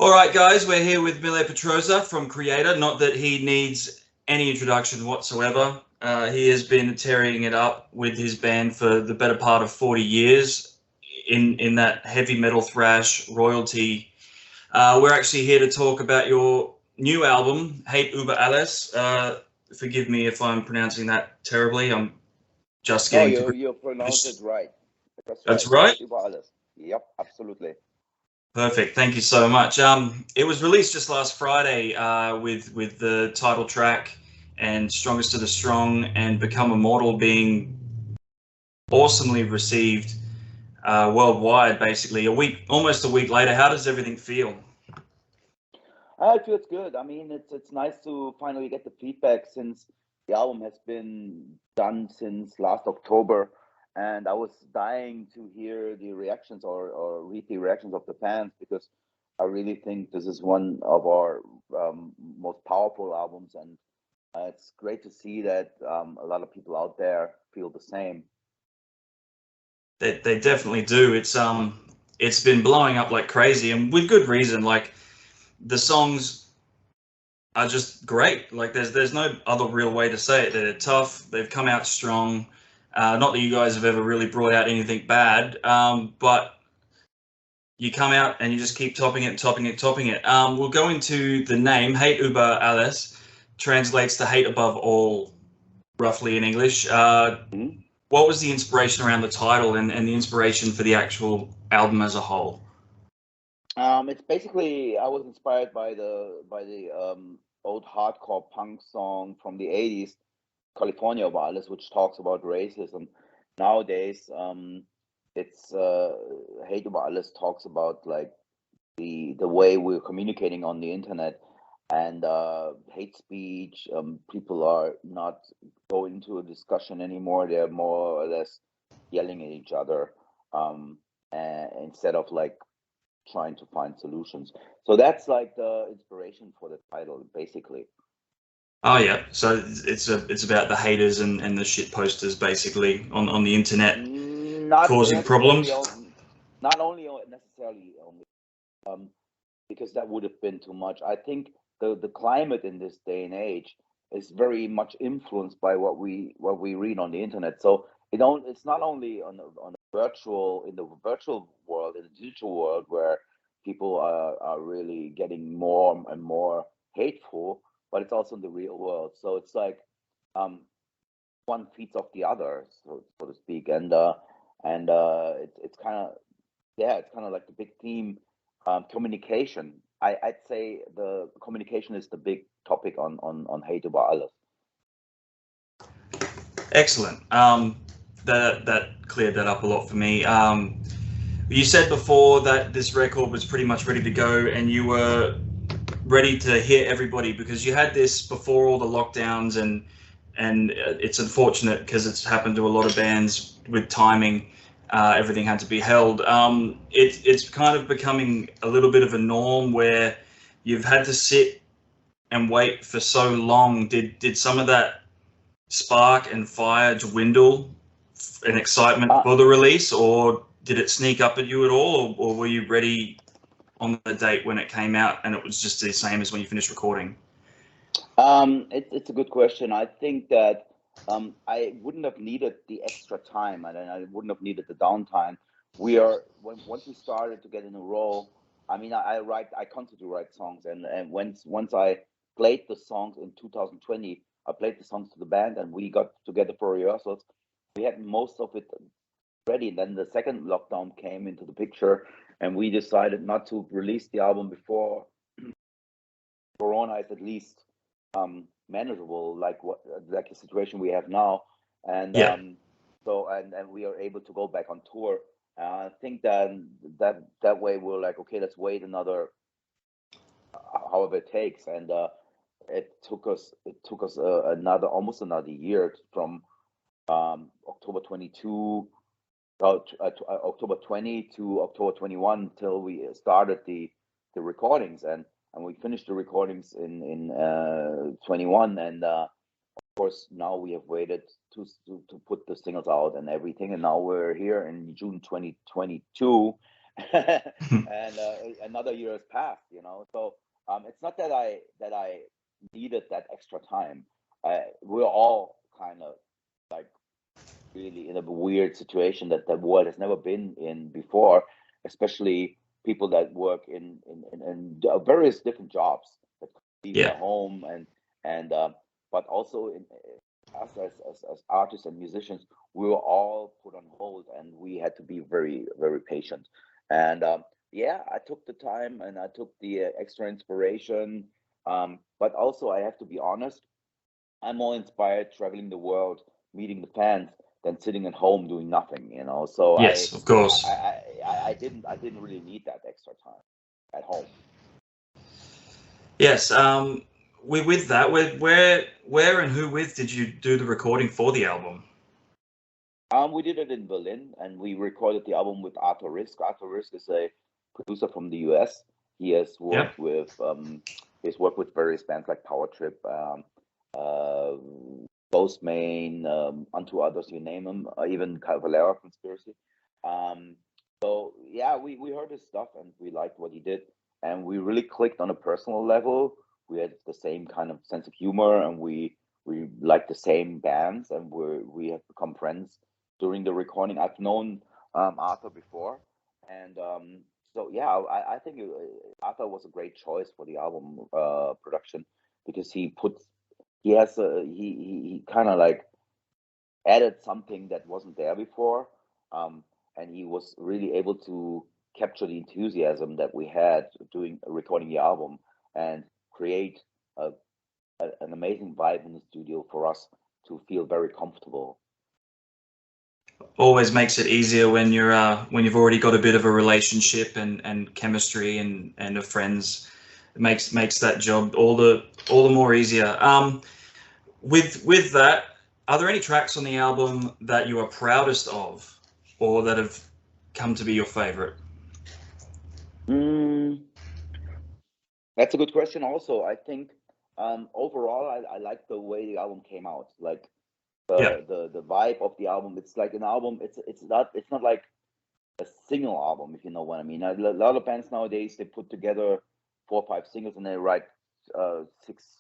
All right, guys, we're here with Mille Petrozza from Kreator. Not that he needs any introduction whatsoever. He has been tearing it up with his band for the better part of 40 years in that heavy metal thrash royalty. We're actually here to talk about your new album, Hate über alles. Forgive me if I'm pronouncing that terribly. I'm just getting to... you pronounced it right. That's right? Hate über alles. Yep, absolutely. Perfect. Thank you so much. It was released just last Friday with the title track and Strongest of the Strong and Become Immortal being awesomely received worldwide, basically. Almost a week later. How does everything feel? It feels good. I mean, it's nice to finally get the feedback since the album has been done since last October. And I was dying to hear the reactions or read the reactions of the fans, because I really think this is one of our most powerful albums. And it's great to see that a lot of people out there feel the same. They definitely do. It's been blowing up like crazy, and with good reason. Like, the songs are just great. Like, there's no other real way to say it. They're tough. They've come out strong. Not that you guys have ever really brought out anything bad, but you come out and you just keep topping it. We'll go into the name. Hate über alles translates to hate above all, roughly, in English. What was the inspiration around the title and the inspiration for the actual album as a whole? It's basically, I was inspired by the old hardcore punk song from the 80s, California über alles, which talks about racism. Nowadays, it's Hate über alles talks about like the way we're communicating on the internet and hate speech. People are not going into a discussion anymore. They're more or less yelling at each other instead of like trying to find solutions. So that's like the inspiration for the title, basically. Oh yeah, so it's about the haters and the shit posters, basically, on the internet, causing problems. Not only necessarily only, because that would have been too much. I think the climate in this day and age is very much influenced by what we read on the internet. So it's not only in the virtual world, in the digital world, where people are really getting more and more hateful, but it's also in the real world. So it's like one feeds off the other, so to speak, and it's kind of it's kind of like the big theme, communication. I'd say the communication is the big topic on Hate über alles. Excellent. That cleared that up a lot for me. You said before that this record was pretty much ready to go, and you were ready to hit everybody because you had this before all the lockdowns, and it's unfortunate because it's happened to a lot of bands with timing. Everything had to be held. It's kind of becoming a little bit of a norm where you've had to sit and wait for so long. Did some of that spark and fire dwindle in excitement for the release, or did it sneak up at you at all, or were you ready on the date when it came out and it was just the same as when you finished recording? It's a good question. I think that I wouldn't have needed the extra time, and I wouldn't have needed the downtime. Once we started to get in a row. I mean, I constantly write songs, and once I played the songs in 2020, I played the songs to the band, and we got together for rehearsals. We had most of it ready. Then the second lockdown came into the picture, and we decided not to release the album before Corona is at least manageable, like the situation we have now, and so we are able to go back on tour. I think that way we're like, okay, let's wait another however it takes, and it took us almost another year from October 22. October 20 to October 21 till we started the recordings, and we finished the recordings in 21, and of course now we have waited to put the singles out and everything, and now we're here in June 2022, and another year has passed, you know. So it's not that I needed that extra time. We're all kind of like really in a weird situation that the world has never been in before, especially people that work in various different jobs that could be Yeah. at home and but also in us as artists and musicians, we were all put on hold and we had to be very, very patient. And yeah, I took the time and I took the extra inspiration. But also, I have to be honest, I'm more inspired traveling the world, meeting the fans, than sitting at home doing nothing, you know. So Yes, of course. I didn't really need that extra time at home. Yes. With that, where and who with did you do the recording for the album? We did it in Berlin, and we recorded the album with Guitarist. Guitarist is a producer from the US. He has worked with various bands like Power Trip, uh, Ghostmain, unto others, you name them, even Cavalera Conspiracy. So yeah, we heard his stuff and we liked what he did, and we really clicked on a personal level. We had the same kind of sense of humor, and we like the same bands, and we have become friends during the recording. I've known Arthur before, and so yeah, I think Arthur was a great choice for the album production because he kind of like added something that wasn't there before, and he was really able to capture the enthusiasm that we had doing recording the album and create an amazing vibe in the studio for us to feel very comfortable. Always makes it easier when when you've already got a bit of a relationship and chemistry and are friends. It makes that job all the more easier. With that, are there any tracks on the album that you are proudest of, or that have come to be your favorite? That's a good question. Also, I think overall, I like the way the album came out. Like the vibe of the album. It's like an album. It's not like a single album, if you know what I mean. A lot of bands nowadays, they put together 4 or 5 singles and they write 6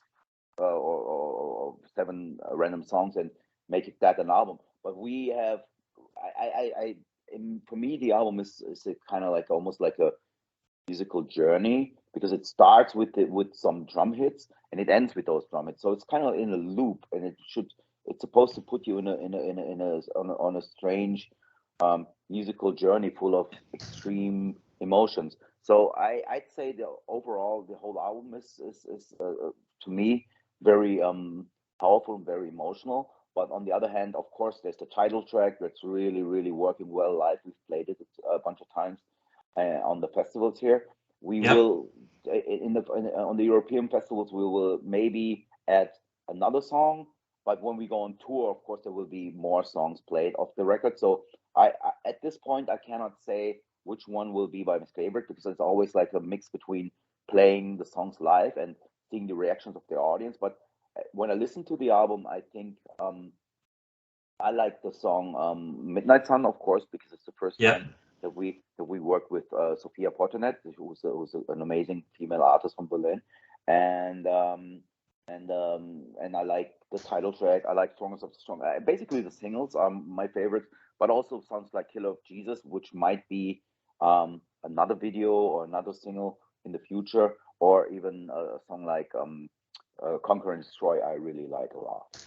or 7 random songs and make it that an album. But we have, for me, the album is a kind of like almost like a musical journey because it starts with some drum hits and it ends with those drum hits. So it's kind of in a loop, and it's supposed to put you on a strange musical journey full of extreme emotions. So I'd say the whole album is to me very powerful and very emotional. But on the other hand, of course, there's the title track that's really, really working well live. We've played it a bunch of times on the festivals here. We will on the European festivals, we will maybe add another song. But when we go on tour, of course, there will be more songs played off the record. So I at this point, I cannot say which one will be my favorite because it's always like a mix between playing the songs live and seeing the reactions of the audience. But when I listen to the album, I think I like the song Midnight Sun, of course, because it's the first time that we worked with Sophia Portonet, who was an amazing female artist from Berlin, and I like the title track. I like Songs of the Strong. Basically, the singles are my favorite, but also songs like Killer of Jesus, which might be another video or another single in the future, or even a song like Conquer and Destroy. I really like a lot.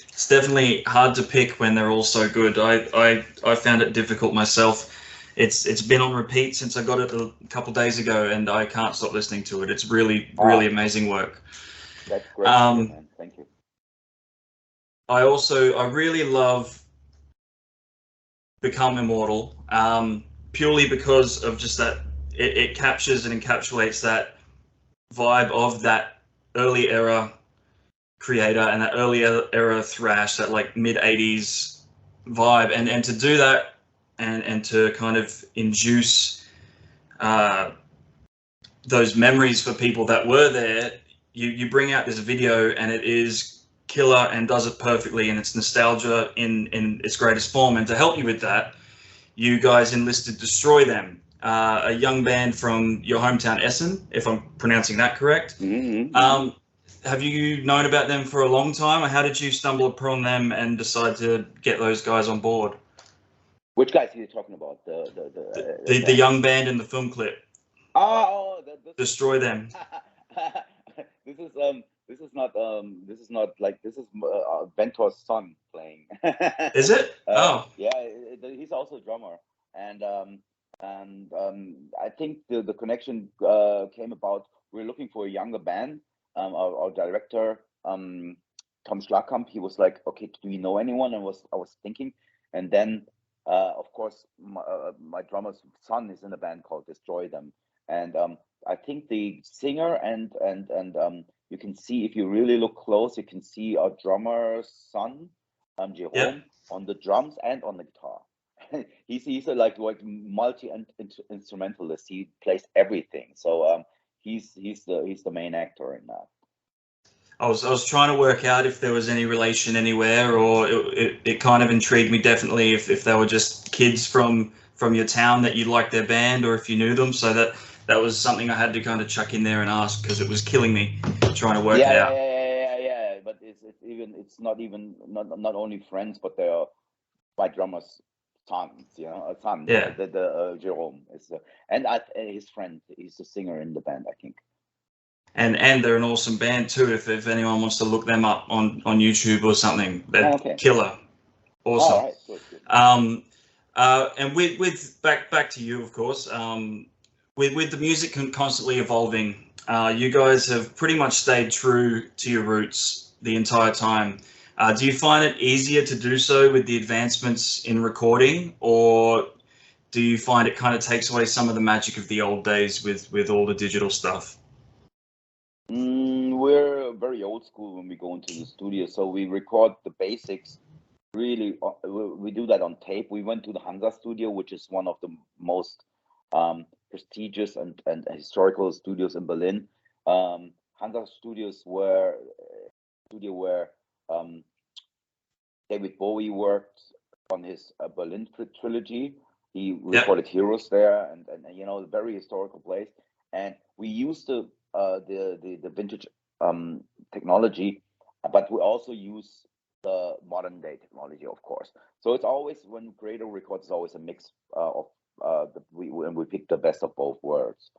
It's definitely hard to pick when they're all so good. I found it difficult myself. It's been on repeat since I got it a couple of days ago, and I can't stop listening to it. It's really amazing work. That's great, man. Thank you. I really love Become Immortal, purely because of just that it captures and encapsulates that vibe of that early era Kreator and that early era thrash, that like mid 80s vibe, and to do that and to kind of induce those memories for people that were there. You bring out this video and it is killer and does it perfectly, and it's nostalgia in its greatest form. And to help you with that, you guys enlisted Destroy Them. a young band from your hometown Essen, if I'm pronouncing that correct. Mm-hmm. Have you known about them for a long time, or how did you stumble upon them and decide to get those guys on board? Which guys are you talking about? The young band in the film clip. Oh, Destroy them. this is this is not like this is Ventor's son playing. Is it? Oh, yeah, he's also a drummer, and I think the connection came about. We're looking for a younger band. Our director, Tom Schlagkamp, he was like, okay, do you know anyone? And I was thinking, and then of course my drummer's son is in a band called Destroy Them, and I think the singer and you can see, if you really look close, you can see our drummer's son, Jerome, on the drums and on the guitar. he's a like multi instrumentalist. He plays everything. So he's the main actor in that. I was trying to work out if there was any relation anywhere, or it kind of intrigued me definitely if they were just kids from your town that you liked their band, or if you knew them. So that was something I had to kind of chuck in there and ask, because it was killing me trying to work it out. Yeah. But it's not only friends, but they are my drummer's sons. You know, a son. Yeah. The Jerome is, and his friend. He's the singer in the band, I think. And they're an awesome band too. If anyone wants to look them up on YouTube or something, they're killer. Awesome. All right. Good. And with back to you, of course. With the music constantly evolving, you guys have pretty much stayed true to your roots the entire time. Do you find it easier to do so with the advancements in recording, or do you find it kind of takes away some of the magic of the old days with all the digital stuff? We're very old school when we go into the studio, so we record the basics. Really, we do that on tape. We went to the Hansa studio, which is one of the most prestigious and historical studios in Berlin. Hansa Studios were studio where David Bowie worked on his Berlin trilogy. He recorded Heroes there, and you know, a very historical place. And we used the vintage technology, but we also use the modern day technology, of course. So it's always, when Krator records, it's always a mix of we pick the best of both worlds.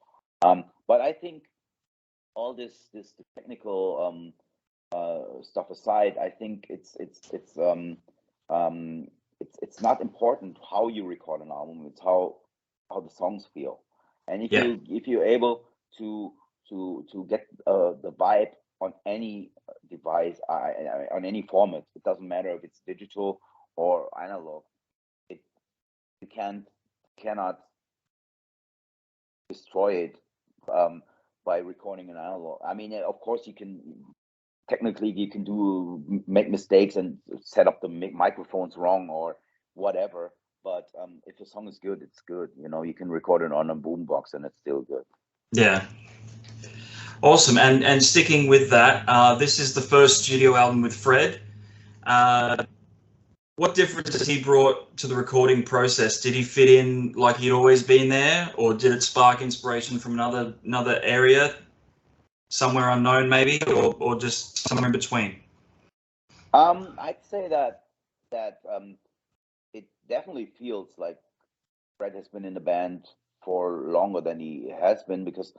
But I think all this technical stuff aside, I think it's not important how you record an album. It's how the songs feel. And if you're able to get the vibe on any device, on any format, it doesn't matter if it's digital or analog. You cannot destroy it by recording an analog. I mean, of course, you can make mistakes and set up the microphones wrong or whatever. But if the song is good, it's good. You know, you can record it on a boombox and it's still good. Yeah. Awesome. And sticking with that, this is the first studio album with Fred. What difference has he brought to the recording process? Did he fit in like he'd always been there, or did it spark inspiration from another area, somewhere unknown maybe, or just somewhere in between? I'd say that it definitely feels like Fred has been in the band for longer than he has been, because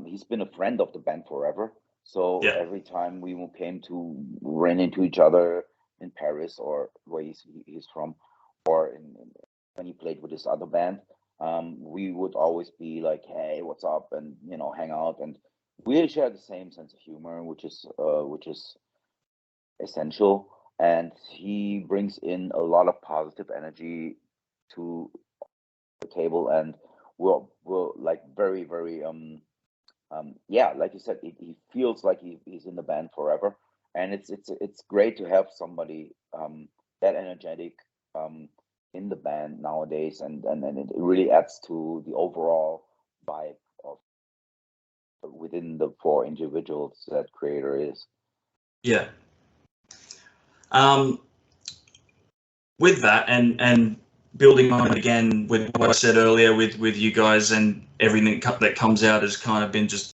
he's been a friend of the band forever. So every time we ran into each other in Paris, or where he's from, or when he played with his other band, we would always be like, hey, what's up, and you know, hang out. And we share the same sense of humor, which is essential. And he brings in a lot of positive energy to the table, and we're like very, very like you said, he feels like he's in the band forever. And it's great to have somebody that energetic in the band nowadays, and it really adds to the overall vibe of within the four individuals that Kreator is. Yeah. With that, and building on it again with what I said earlier with you guys, and everything that comes out has kind of been just